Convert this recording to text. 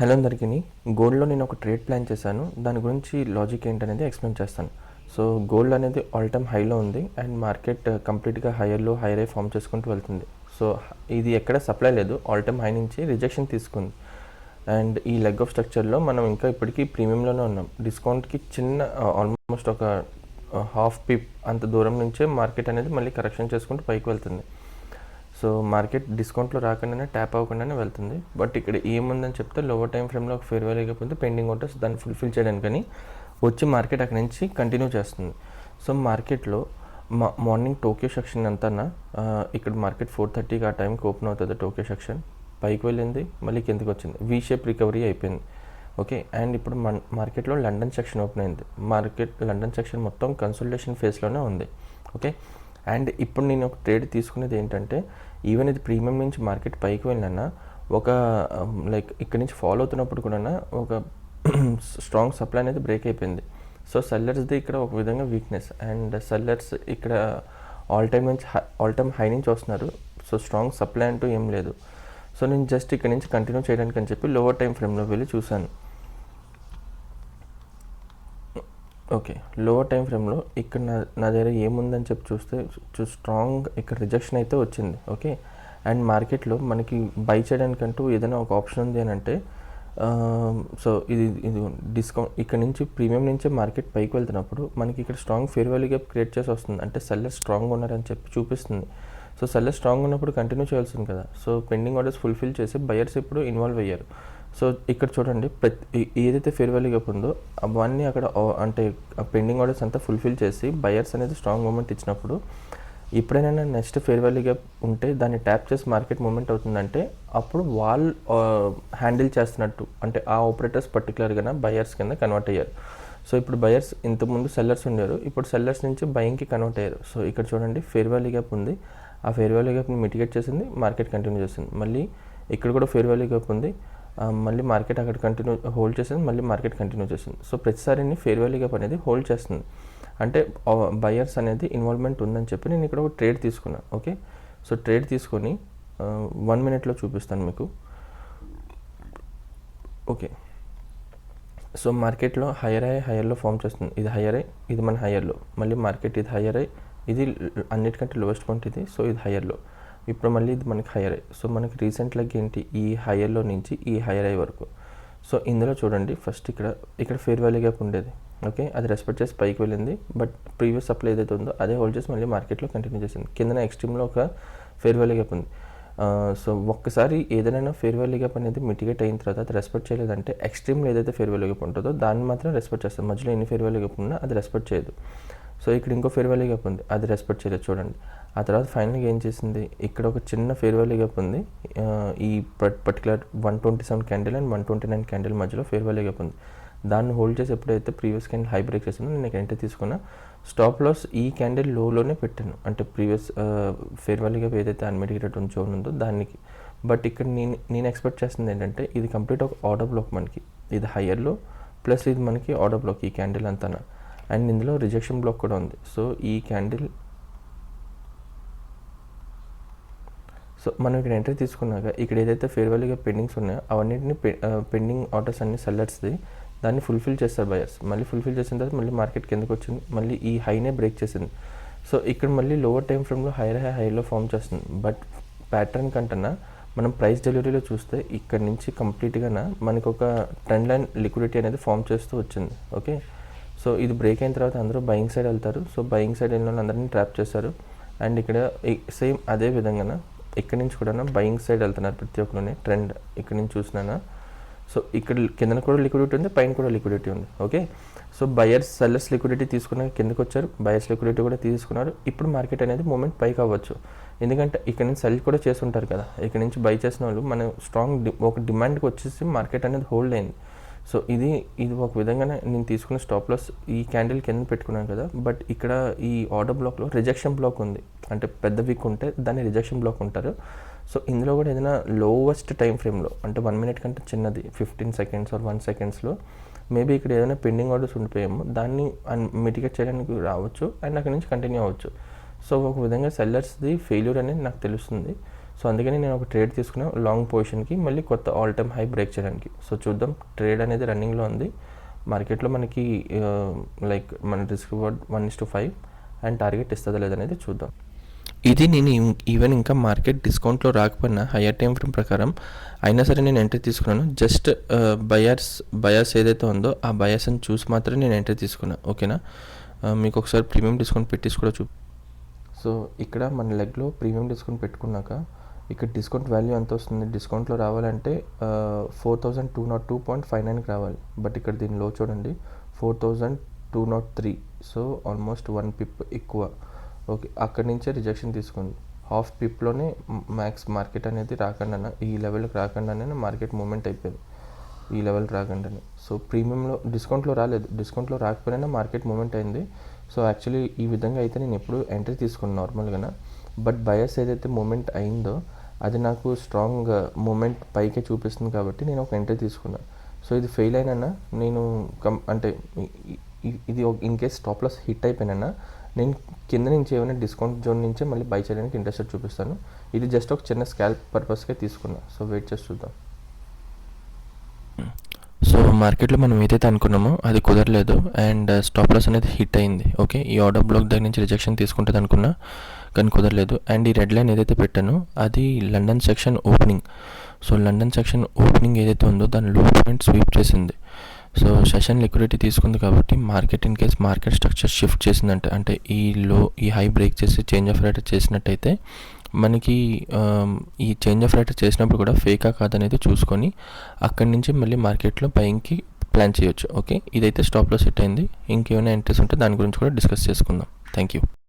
Hello అందరికీ. గోల్డ్లో నేను ఒక ట్రేడ్ ప్లాన్ చేశాను. దాని గురించి లాజిక్ ఏంటనేది ఎక్స్ప్లెయిన్ చేస్తాను. సో గోల్డ్ అనేది ఆల్ టైమ్ హైలో ఉంది అండ్ మార్కెట్ కంప్లీట్గా హైయర్లో హైయర్ ఫామ్ చేసుకుంటూ వెళ్తుంది. సో ఇది ఎక్కడ సప్లై లేదు, ఆల్ టైమ్ హై నుంచి రిజెక్షన్ తీసుకుంది. అండ్ ఈ లెగ్ ఆఫ్ స్ట్రక్చర్లో మనం ఇంకా ఇప్పటికీ ప్రీమియంలోనే ఉన్నాం. డిస్కౌంట్కి చిన్న ఆల్మోస్ట్ ఒక హాఫ్ పిప్ అంత దూరం నుంచే మార్కెట్ అనేది మళ్ళీ కరెక్షన్ చేసుకుంటూ పైకి వెళ్తుంది. సో మార్కెట్ డిస్కౌంట్లో రాకుండానే ట్యాప్ అవ్వకుండానే వెళ్తుంది. బట్ ఇక్కడ ఏముందని చెప్తే లోవర్ టైం ఫ్రేమ్లో ఒక ఫేర్ వాల్యూ లేకపోతే పెండింగ్ ఆర్డర్స్ దాన్ని ఫుల్ఫిల్ చేయడానికి కానీ వచ్చి మార్కెట్ అక్కడి నుంచి కంటిన్యూ చేస్తుంది. సో మార్కెట్లో మార్నింగ్ టోక్యో సెక్షన్ అంతా ఇక్కడ మార్కెట్ 4:30కి ఆ టైంకి ఓపెన్ అవుతుంది. టోక్యో సెక్షన్ పైకి వెళ్ళింది, మళ్ళీ కిందకి వచ్చింది, వీ షేప్ రికవరీ అయిపోయింది. ఓకే, అండ్ ఇప్పుడు మార్కెట్లో లండన్ సెక్షన్ ఓపెన్ అయింది. లండన్ సెక్షన్ మొత్తం కన్సల్టేషన్ ఫేస్లోనే ఉంది. ఓకే, అండ్ ఇప్పుడు నేను ఒక ట్రేడ్ తీసుకునేది ఏంటంటే, ఈవెన్ ఇది ప్రీమియం నుంచి మార్కెట్ పైకి వెళ్ళినా ఒక లైక్ ఇక్కడ నుంచి ఫాలో అవుతున్నప్పుడు కూడా ఒక స్ట్రాంగ్ సప్లై అనేది బ్రేక్ అయిపోయింది. సో సెల్లర్స్ది ఇక్కడ ఒక విధంగా వీక్నెస్, అండ్ సెల్లర్స్ ఇక్కడ ఆల్ టైమ్ హై నుంచి వస్తున్నారు. సో స్ట్రాంగ్ సప్లై అంటూ ఏం లేదు. సో నేను జస్ట్ ఇక్కడ నుంచి కంటిన్యూ చేయడానికి అని చెప్పి లోవర్ టైం ఫ్రేమ్లో వెళ్ళి చూశాను. ఓకే, లోవర్ టైం ఫ్రేమ్లో ఇక్కడ నా దగ్గర ఏముందని చెప్పి చూస్తే స్ట్రాంగ్ ఇక్కడ రిజెక్షన్ అయితే వచ్చింది. ఓకే, అండ్ మార్కెట్లో మనకి బై చేయడానికంటూ ఏదైనా ఒక ఆప్షన్ ఉంది అని అంటే సో ఇది డిస్కౌంట్ ఇక్కడ నుంచి ప్రీమియం నుంచే మార్కెట్ పైకి వెళ్తున్నప్పుడు మనకి ఇక్కడ strong fair value gap create చేసి వస్తుంది. అంటే సెల్లర్ స్ట్రాంగ్ ఉన్నారని చెప్పి చూపిస్తుంది. సో సెల్లర్ స్ట్రాంగ్ ఉన్నప్పుడు కంటిన్యూ చేయాల్సింది కదా. సో పెండింగ్ ఆర్డర్స్ ఫుల్ఫిల్ చేసి బయర్స్ ఇప్పుడు ఇన్వాల్వ్ అయ్యారు. సో ఇక్కడ చూడండి, ఏదైతే ఫేర్ వాల్యూ గ్యాప్ ఉందో అవన్నీ అక్కడ అంటే పెండింగ్ ఆర్డర్స్ అంతా ఫుల్ఫిల్ చేసి బయర్స్ అనేది స్ట్రాంగ్ మూమెంట్ ఇచ్చినప్పుడు ఎప్పుడైనా నెక్స్ట్ ఫేర్ వాల్యూ గ్యాప్ ఉంటే దాన్ని ట్యాప్ చేసి మార్కెట్ మూమెంట్ అవుతుందంటే అప్పుడు వాళ్ళు హ్యాండిల్ చేస్తున్నట్టు, అంటే ఆ ఆపరేటర్స్ పర్టికులర్గా బయర్స్ కింద కన్వర్ట్ అయ్యారు. సో ఇప్పుడు బయర్స్ ఇంతకుముందు సెల్లర్స్ ఉండేవారు, ఇప్పుడు సెల్లర్స్ నుంచి బయింగ్కి కన్వర్ట్ అయ్యారు. సో ఇక్కడ చూడండి, ఫేర్ వాల్యూ గ్యాప్ ఉంది, ఆ ఫేర్ వాల్యూ గ్యాప్ని మిటిగేట్ చేసింది, మార్కెట్ కంటిన్యూ చేసింది. మళ్ళీ ఇక్కడ కూడా ఫేర్ వాల్యూ గ్యాప్ ఉంది, మళ్ళీ మార్కెట్ అక్కడ కంటిన్యూ హోల్డ్ చేసింది, మళ్ళీ మార్కెట్ కంటిన్యూ చేసింది. సో ప్రతిసారి ఫేర్ వాల్యూ గ్యాప్ అనేది హోల్డ్ చేస్తుంది, అంటే బయర్స్ అనేది ఇన్వాల్వ్మెంట్ ఉందని చెప్పి నేను ఇక్కడ ఒక ట్రేడ్ తీసుకున్నాను. ఓకే, సో ట్రేడ్ తీసుకొని 1 మినిట్లో చూపిస్తాను మీకు. ఓకే, సో మార్కెట్లో హయ్యర్లో ఫామ్ చేస్తుంది. ఇది హయ్యర్ అయ్యి, ఇది మన హయ్యర్లో, మళ్ళీ మార్కెట్ ఇది హయ్యర్ అయ్యి, ఇది అన్నిటికంటే లోయెస్ట్ పాయింట్ ఇది. సో ఇది హయ్యర్లో, ఇప్పుడు మళ్ళీ ఇది మనకి హయ్యర్ అయ్యి. సో మనకి రీసెంట్ లెగ్ ఏంటి, ఈ హయ్యర్లో నుంచి ఈ హయ్యర్ అయ్యే వరకు. సో ఇందులో చూడండి, ఫస్ట్ ఇక్కడ ఫేర్ వాల్యూ గ్యాప్ ఉండేది. ఓకే, అది రెస్పెక్ట్ చేసి పైకి వెళ్ళింది, బట్ ప్రీవియస్ సప్లై ఏదైతే ఉందో అదే హోల్డ్ చేసి మళ్ళీ మార్కెట్లో కంటిన్యూ చేసింది. కిందన ఎక్స్ట్రీమ్లో ఒక ఫేర్ వాల్యూ గ్యాప్ ఉంది. సో ఒక్కసారి ఏదైనా ఫేర్ వాల్యూ గ్యాప్ అనేది మిటిగేట్ అయిన తర్వాత అది రెస్పెక్ట్ చేయలేదంటే ఎక్స్ట్రీమ్లో ఏదైతే ఫేర్ వాల్యూ గ్యాప్ ఉంటుందో దాన్ని మాత్రం రెస్పెక్ట్ చేస్తుంది. మధ్యలో ఎన్ని ఫేర్ వాల్యూ గ్యాప్ ఉన్నా అది రెస్పెక్ట్ చేయదు. సో ఇక్కడ ఇంకో ఫేర్ వాల్యూ గ్యాప్ ఉంది, అది రెస్పెక్ట్ చేయలేదు చూడండి. ఆ తర్వాత ఫైనల్గా ఏం చేసింది, ఇక్కడ ఒక చిన్న ఫేర్ వాల్యూ గ్యాప్ ఉంది, ఈ పర్టికులర్ 127 క్యాండిల్ అండ్ 129 క్యాండిల్ మధ్యలో ఫేర్ వాల్యూ గ్యాప్ ఉంది. దాన్ని హోల్డ్ చేసి ఎప్పుడైతే ప్రీవియస్ క్యాండిల్ హై బ్రేక్ చేసిందో నేను ఎంట్రీ తీసుకున్నా. స్టాప్ లాస్ ఈ క్యాండిల్ లోనే పెట్టాను, అంటే ప్రీవియస్ ఫేర్ వాల్యూ గ్యాప్ ఏదైతే అన్మిటిగేటెడ్ జోన్ ఉందో దానికి. బట్ ఇక్కడ నేను ఎక్స్పెక్ట్ చేస్తుంది ఏంటంటే ఇది కంప్లీట్ ఒక ఆర్డర్ బ్లాక్, మనకి ఇది హయ్యర్లో ప్లస్ ఇది మనకి ఆర్డర్ బ్లాక్, ఈ క్యాండిల్ అంతా, అండ్ ఇందులో రిజెక్షన్ బ్లాక్ కూడా ఉంది. సో ఈ క్యాండిల్, సో మనం ఇక్కడ ఎంట్రీ తీసుకున్నాక ఇక్కడ ఏదైతే ఫేర్ వాల్యూగా పెండింగ్స్ ఉన్నాయో అవన్నింటినీ పెండింగ్ ఆర్డర్స్ అన్ని సెల్లర్స్ది దాన్ని ఫుల్ఫిల్ చేస్తారు బయర్స్. మళ్ళీ ఫుల్ఫిల్ చేసిన తర్వాత మళ్ళీ మార్కెట్ కిందకు వచ్చింది, మళ్ళీ ఈ హైనే బ్రేక్ చేసింది. సో ఇక్కడ మళ్ళీ లోవర్ టైం ఫ్రేమ్లో హైలో ఫామ్ చేస్తుంది. బట్ ప్యాటర్న్ కంటన్నా మనం ప్రైస్ డెలివరీలో చూస్తే ఇక్కడ నుంచి కంప్లీట్గా మనకు ఒక ట్రెండ్ లైన్ లిక్విడిటీ అనేది ఫామ్ చేస్తూ వచ్చింది. ఓకే, సో ఇది బ్రేక్ అయిన తర్వాత అందరూ బయింగ్ సైడ్ వెళ్తారు. సో బయింగ్ సైడ్ వెళ్ళిన వాళ్ళు అందరినీ ట్రాప్ చేస్తారు. అండ్ ఇక్కడ సేమ్ అదే విధంగా ఇక్కడ నుంచి కూడా బయింగ్ సైడ్ వెళ్తున్నారు ప్రతి ఒక్కరిని. ట్రెండ్ ఇక్కడ నుంచి చూసినా, సో ఇక్కడ కింద కూడా లిక్విడిటీ ఉంది, పైన కూడా లిక్విడిటీ ఉంది. Okay, so buyers sellers liquidity తీసుకున్న కిందకి వచ్చారు, బయర్స్ లిక్విడిటీ కూడా తీసుకున్నారు. ఇప్పుడు మార్కెట్ అనేది మూమెంట్ పైకి అవ్వచ్చు, ఎందుకంటే ఇక్కడ నుంచి సెల్ కూడా చేసి ఉంటారు కదా. ఇక్కడ నుంచి బై చేసిన వాళ్ళు మన స్ట్రాంగ్ ఒక డిమాండ్కి వచ్చేసి మార్కెట్ అనేది హోల్డ్ అయింది. సో ఇది ఒక విధంగా నేను తీసుకున్న స్టాప్ లాస్ ఈ క్యాండిల్ కింద పెట్టుకున్నాను కదా. బట్ ఇక్కడ ఈ ఆర్డర్ బ్లాక్లో రిజెక్షన్ బ్లాక్ ఉంది, అంటే పెద్ద వీక్ ఉంటే దాన్ని రిజెక్షన్ బ్లాక్ ఉంటారు. సో ఇందులో కూడా ఏదైనా లోవెస్ట్ టైం ఫ్రేమ్లో, అంటే 1 మినిట్ కంటే చిన్నది 15 సెకండ్స్ ఆర్ 1 సెకండ్స్లో మేబీ ఇక్కడ ఏదైనా పెండింగ్ ఆర్డర్స్ ఉండిపోయామో దాన్ని మిటిగేట్ చేయడానికి రావచ్చు అండ్ అక్కడి నుంచి కంటిన్యూ అవ్వచ్చు. సో ఒక విధంగా సెల్లర్స్ది ఫెయిల్యూర్ అనేది నాకు తెలుస్తుంది. సో అందుకని నేను ఒక ట్రేడ్ తీసుకున్న లాంగ్ పొజిషన్కి మళ్ళీ కొత్త ఆల్ టైమ్ హై బ్రేక్ చేయడానికి. సో చూద్దాం, ట్రేడ్ అనేది రన్నింగ్లో ఉంది. మార్కెట్లో మనకి లైక్ మన రిస్క్ రివార్డ్ 1:5 అండ్ టార్గెట్ ఇస్తుందా లేదనేది చూద్దాం. ఇది నేను ఈవెన్ ఇంకా మార్కెట్ డిస్కౌంట్లో రాకపోయినా హయ్యర్ టైం ఫ్రేమ్ ప్రకారం అయినా సరే నేను ఎంట్రీ తీసుకున్నాను. జస్ట్ బయర్స్ ఏదైతే ఉందో ఆ బయర్స్ని చూసి మాత్రమే నేను ఎంట్రీ తీసుకున్నాను. ఓకేనా, మీకు ఒకసారి ప్రీమియం డిస్కౌంట్ పెట్టేసి కూడా సో ఇక్కడ మన లెగ్లో ప్రీమియం డిస్కౌంట్ పెట్టుకున్నాక ఇక్కడ డిస్కౌంట్ వాల్యూ ఎంత వస్తుంది, డిస్కౌంట్లో రావాలంటే 4202.59కి రావాలి. బట్ ఇక్కడ దీని లో చూడండి 4203. సో ఆల్మోస్ట్ 1 పిప్ ఎక్కువ. ఓకే, అక్కడి నుంచే రిజెక్షన్ తీసుకుంది. హాఫ్ పిప్లోనే మ్యాక్స్ మార్కెట్ అనేది రాకుండానే ఈ లెవెల్కి రాకుండానే మార్కెట్ మూమెంట్ అయిపోయింది. ఈ లెవెల్కి రాకుండానే. సో ప్రీమియంలో డిస్కౌంట్లో రాలేదు, డిస్కౌంట్లో రాకపోయినా మార్కెట్ మూమెంట్ అయింది. సో యాక్చువల్లీ ఈ విధంగా అయితే నేను ఎప్పుడు ఎంట్రీ తీసుకున్నాను నార్మల్గా. బట్ బయర్స్ ఏదైతే మూమెంట్ అయిందో అది నాకు స్ట్రాంగ్ మూమెంట్ పైకే చూపిస్తుంది కాబట్టి నేను ఒక ఎంట్రీ తీసుకున్నాను. సో ఇది ఫెయిల్ అయినా నేను అంటే ఇది in case stop loss hit అయిపోయినా నేను కింద నుంచి ఏమైనా డిస్కౌంట్ జోన్ నుంచే మళ్ళీ బై చేయడానికి ఇంట్రెస్ట్ చూపిస్తాను. ఇది జస్ట్ ఒక చిన్న స్కాల్ప్ పర్పస్కే తీసుకున్నా. సో వెయిట్ చేసి చూద్దాం. సో మార్కెట్లో మనం ఏదైతే అనుకున్నామో అది కుదరలేదు అండ్ స్టాప్ లాస్ అనేది హిట్ అయింది. ఓకే, ఈ ఆర్డర్ బ్లాక్ దగ్గర నుంచి రిజెక్షన్ తీసుకుంటుంది అనుకున్నా కానీ కుదరలేదు. అండ్ ఈ రెడ్ లైన్ ఏదైతే పెట్టానో అది London section opening. So London section opening ఏదైతే ఉందో దాని లో పాయింట్ స్వీప్ చేసింది. సో సెషన్ లిక్విడిటీ తీసుకుంది కాబట్టి market in case market structure shift చేసిందంటే అంటే ఈ హై బ్రేక్ చేసి చేంజ్ ఆఫ్ రేట్ చేసినట్టయితే మనకి ఈ చేంజ్ ఆఫ్ రేట్ చేసినప్పుడు కూడా ఫేకా కాదనేది చూసుకొని అక్కడి నుంచి మళ్ళీ మార్కెట్లో బయింగ్కి ప్లాన్ చేయొచ్చు. ఓకే, ఇదైతే స్టాప్ లాస్ సెట్ అయింది. ఇంకేమైనా ఎంట్రీస్ ఉంటే దాని గురించి కూడా డిస్కస్ చేసుకుందాం. Thank you.